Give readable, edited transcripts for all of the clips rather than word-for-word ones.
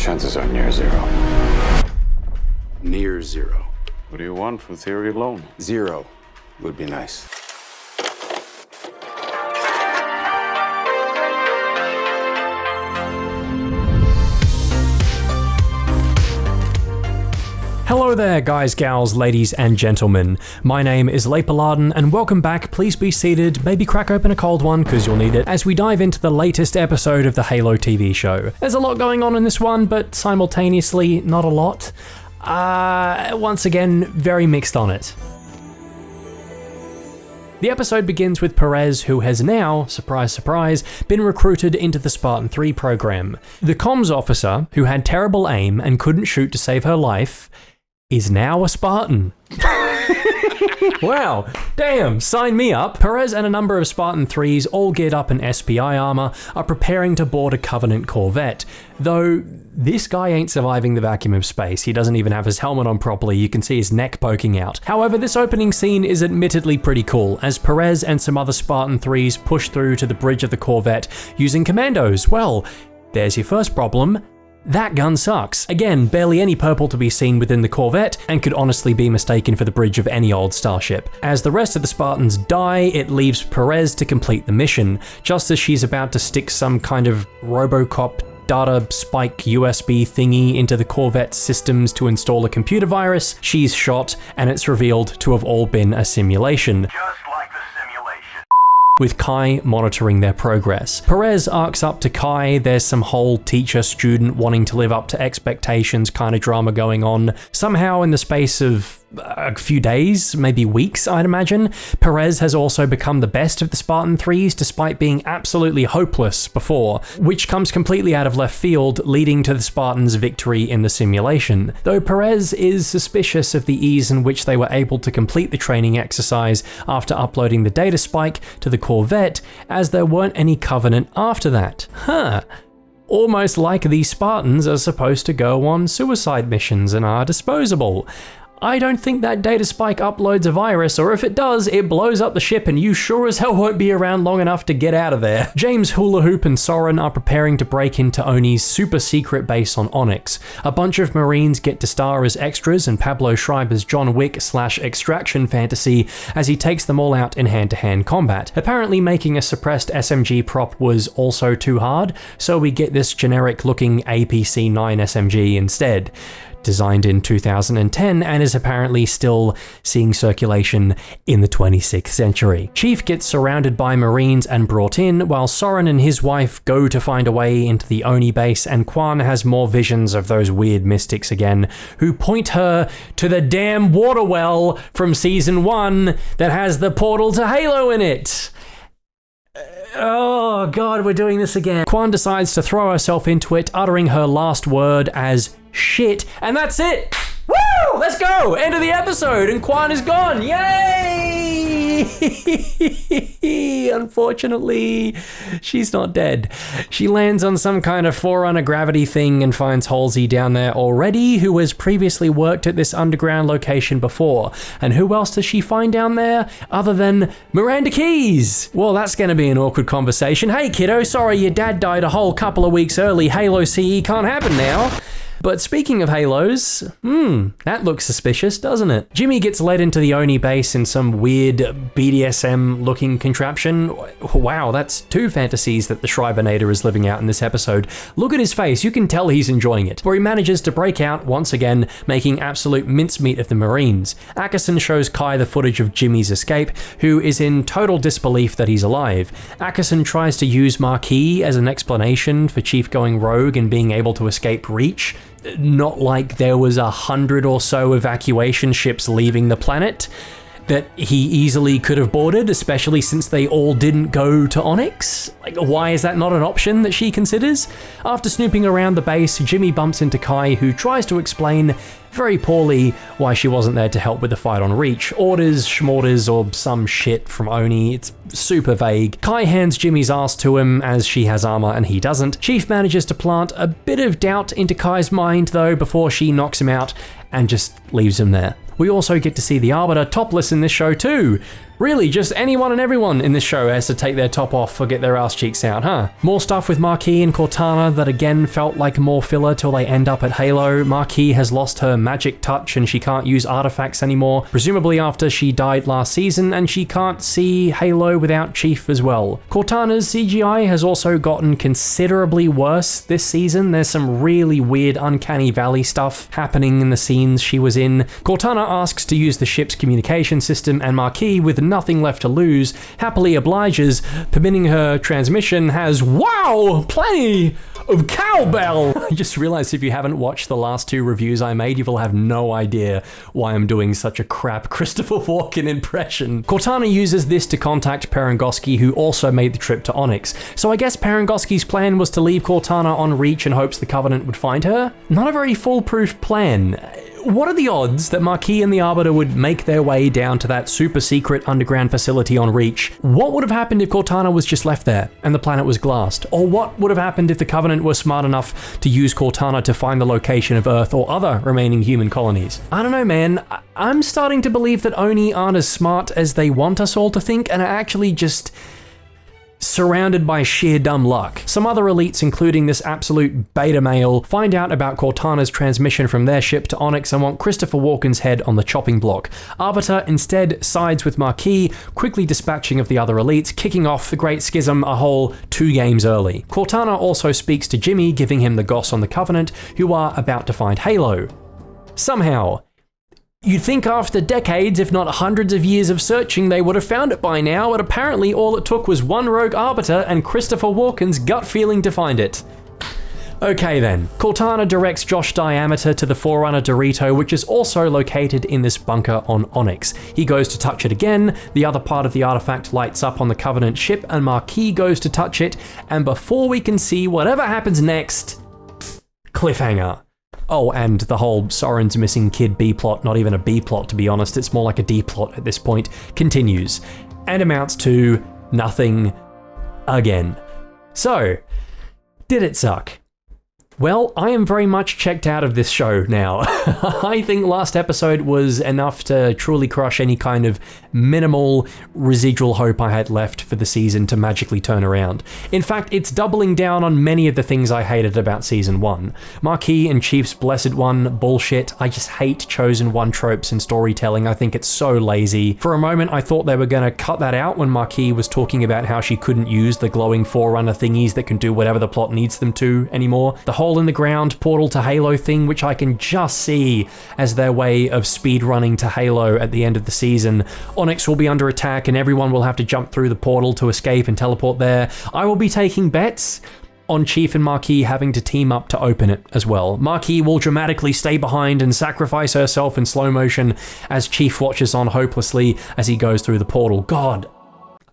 Chances are near zero. Near zero. What do you want from theory alone? Zero would be nice. Hello there, guys, gals, ladies, and gentlemen. My name is Leipaladin, and welcome back. Please be seated, maybe crack open a cold one, because you'll need it, as we dive into the latest episode of the Halo TV show. There's a lot going on in this one, but simultaneously, not a lot. Once again, very mixed on it. The episode begins with Perez, who has now, surprise surprise, been recruited into the Spartan 3 program. The comms officer, who had terrible aim and couldn't shoot to save her life, is now a Spartan. Wow, damn, sign me up. Perez and a number of Spartan 3s, all geared up in SPI armor, are preparing to board a Covenant Corvette. Though, this guy ain't surviving the vacuum of space. He doesn't even have his helmet on properly, you can see his neck poking out. However, this opening scene is admittedly pretty cool, as Perez and some other Spartan 3s push through to the bridge of the Corvette using commandos. Well, there's your first problem. That gun sucks. Again, barely any purple to be seen within the Corvette, and could honestly be mistaken for the bridge of any old starship. As the rest of the Spartans die, it leaves Perez to complete the mission, just as she's about to stick some kind of RoboCop data spike USB thingy into the Corvette's systems to install a computer virus. She's shot, and it's revealed to have all been a simulation. With Kai monitoring their progress. Perez arcs up to Kai, there's some whole teacher-student wanting to live up to expectations kind of drama going on. Somehow in the space of a few days, maybe weeks, I'd imagine, Perez has also become the best of the Spartan 3s despite being absolutely hopeless before, which comes completely out of left field, leading to the Spartans' victory in the simulation. Though Perez is suspicious of the ease in which they were able to complete the training exercise after uploading the data spike to the Corvette, as there weren't any Covenant after that. Almost like these Spartans are supposed to go on suicide missions and are disposable. I don't think that data spike uploads a virus, or if it does, it blows up the ship and you sure as hell won't be around long enough to get out of there. James Hula Hoop and Soren are preparing to break into Oni's super secret base on Onyx. A bunch of Marines get to star as extras in Pablo Schreiber's John Wick / Extraction fantasy as he takes them all out in hand-to-hand combat. Apparently making a suppressed SMG prop was also too hard, so we get this generic-looking APC-9 SMG instead. Designed in 2010 and is apparently still seeing circulation in the 26th century. Chief gets surrounded by Marines and brought in, while Soren and his wife go to find a way into the Oni base, and Quan has more visions of those weird mystics again, who point her to the damn water well from season 1 that has the portal to Halo in it. Oh god, we're doing this again. Quan decides to throw herself into it, uttering her last word as shit, and that's it! Woo! Let's go! End of the episode, and Quan is gone! Yay! Unfortunately, she's not dead. She lands on some kind of Forerunner gravity thing and finds Halsey down there already, who has previously worked at this underground location before. And who else does she find down there other than Miranda Keyes? Well, that's gonna be an awkward conversation. Hey kiddo, sorry your dad died a whole couple of weeks early. Halo CE can't happen now. But speaking of Halos, that looks suspicious, doesn't it? Jimmy gets led into the Oni base in some weird BDSM-looking contraption. Wow, that's 2 fantasies that the Schreibernator is living out in this episode. Look at his face, you can tell he's enjoying it. Where he manages to break out once again, making absolute mincemeat of the Marines. Ackerson shows Kai the footage of Jimmy's escape, who is in total disbelief that he's alive. Ackerson tries to use Marquis as an explanation for Chief going rogue and being able to escape Reach. Not like there was 100 or so evacuation ships leaving the planet that he easily could have boarded, especially since they all didn't go to Onyx. Like, why is that not an option that she considers? After snooping around the base, Jimmy bumps into Kai, who tries to explain very poorly why she wasn't there to help with the fight on Reach. Orders, schmorders, or some shit from Oni. It's super vague. Kai hands Jimmy's ass to him as she has armor and he doesn't. Chief manages to plant a bit of doubt into Kai's mind though before she knocks him out and just leaves him there. We also get to see the Arbiter topless in this show too. Really, just anyone and everyone in this show has to take their top off or get their ass cheeks out, huh? More stuff with Marquis and Cortana that again felt like more filler till they end up at Halo. Marquis has lost her magic touch and she can't use artifacts anymore, presumably after she died last season, and she can't see Halo without Chief as well. Cortana's CGI has also gotten considerably worse this season. There's some really weird Uncanny Valley stuff happening in the scenes she was in. Cortana asks to use the ship's communication system, and Marquis, with nothing left to lose, happily obliges, permitting her transmission has, wow, plenty of cowbell. I just realized if you haven't watched the last 2 reviews I made, you will have no idea why I'm doing such a crap Christopher Walken impression. Cortana uses this to contact Perengoski, who also made the trip to Onyx. So I guess Perengoski's plan was to leave Cortana on Reach in hopes the Covenant would find her? Not a very foolproof plan. What are the odds that Marquis and the Arbiter would make their way down to that super secret underground facility on Reach? What would have happened if Cortana was just left there and the planet was glassed? Or what would have happened if the Covenant were smart enough to use Cortana to find the location of Earth or other remaining human colonies? I don't know, man. I'm starting to believe that Oni aren't as smart as they want us all to think, and are actually just surrounded by sheer dumb luck. Some other elites, including this absolute beta male, find out about Cortana's transmission from their ship to Onyx and want Christopher Walken's head on the chopping block. Arbiter instead sides with Marquis, quickly dispatching of the other elites, kicking off the Great Schism a whole 2 games early. Cortana also speaks to Jimmy, giving him the goss on the Covenant, who are about to find Halo. Somehow. You'd think after decades, if not hundreds of years of searching, they would have found it by now, but apparently all it took was one rogue Arbiter and Christopher Walken's gut feeling to find it. Okay then, Cortana directs Josh Diameter to the Forerunner Dorito, which is also located in this bunker on Onyx. He goes to touch it again, the other part of the artifact lights up on the Covenant ship, and Marquis goes to touch it, and before we can see whatever happens next, cliffhanger. Oh, and the whole Soren's missing kid B-plot, not even a B-plot to be honest, it's more like a D-plot at this point, continues, and amounts to nothing again. So, did it suck? Well, I am very much checked out of this show now. I think last episode was enough to truly crush any kind of minimal residual hope I had left for the season to magically turn around. In fact, it's doubling down on many of the things I hated about season 1. Marquis and Chief's Blessed One bullshit. I just hate Chosen One tropes in storytelling. I think it's so lazy. For a moment, I thought they were going to cut that out when Marquis was talking about how she couldn't use the glowing Forerunner thingies that can do whatever the plot needs them to anymore. The hole in the ground portal to Halo thing, which I can just see as their way of speed running to Halo at the end of the season. Onyx will be under attack and everyone will have to jump through the portal to escape and teleport there. I will be taking bets on Chief and Marquis having to team up to open it as well. Marquis will dramatically stay behind and sacrifice herself in slow motion as Chief watches on hopelessly as he goes through the portal. God,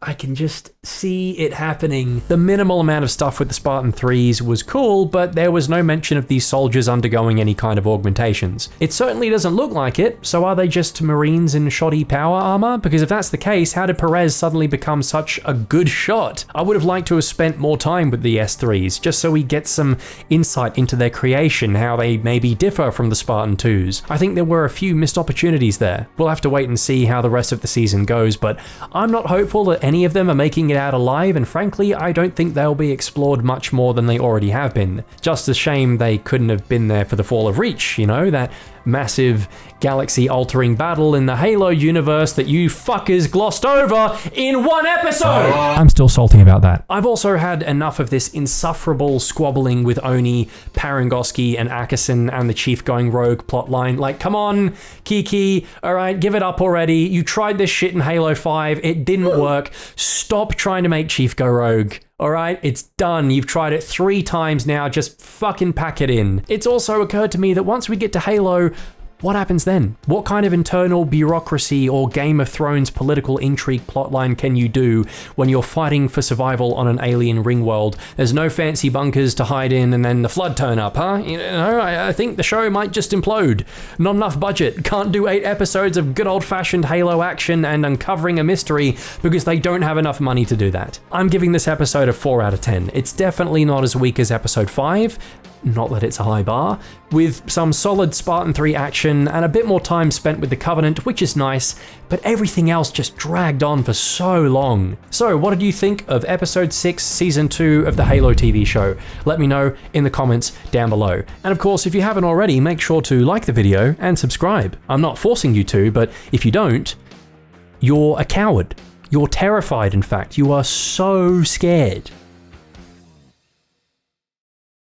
I can just see it happening. The minimal amount of stuff with the Spartan 3s was cool, but there was no mention of these soldiers undergoing any kind of augmentations. It certainly doesn't look like it, so are they just Marines in shoddy power armor? Because if that's the case, how did Perez suddenly become such a good shot? I would have liked to have spent more time with the S3s, just so we get some insight into their creation, how they maybe differ from the Spartan 2s. I think there were a few missed opportunities there. We'll have to wait and see how the rest of the season goes, but I'm not hopeful that any of them are making it out alive, and frankly, I don't think they'll be explored much more than they already have been. Just a shame they couldn't have been there for the Fall of Reach, you know, that massive galaxy-altering battle in the Halo universe that you fuckers glossed over in one episode! I'm still salty about that. I've also had enough of this insufferable squabbling with Oni, Parengoski, and Ackerson and the Chief going rogue plotline. Like, come on, Kiki, alright, give it up already. You tried this shit in Halo 5, it didn't work. Stop trying to make Chief go rogue. Alright, it's done. You've tried it 3 times now, just fucking pack it in. It's also occurred to me that once we get to Halo, what happens then? What kind of internal bureaucracy or Game of Thrones political intrigue plotline can you do when you're fighting for survival on an alien ring world? There's no fancy bunkers to hide in and then the Flood turn up, huh? You know, I think the show might just implode. Not enough budget. Can't do 8 episodes of good old-fashioned Halo action and uncovering a mystery because they don't have enough money to do that. I'm giving this episode a 4 out of 10. It's definitely not as weak as episode 5. Not that it's a high bar. With some solid Spartan 3 action action, and a bit more time spent with the Covenant, which is nice, but everything else just dragged on for so long. So what did you think of episode 6, season 2 of the Halo TV show? Let me know in the comments down below. And of course, if you haven't already, make sure to like the video and subscribe. I'm not forcing you to, but if you don't, you're a coward. You're terrified, in fact. You are so scared.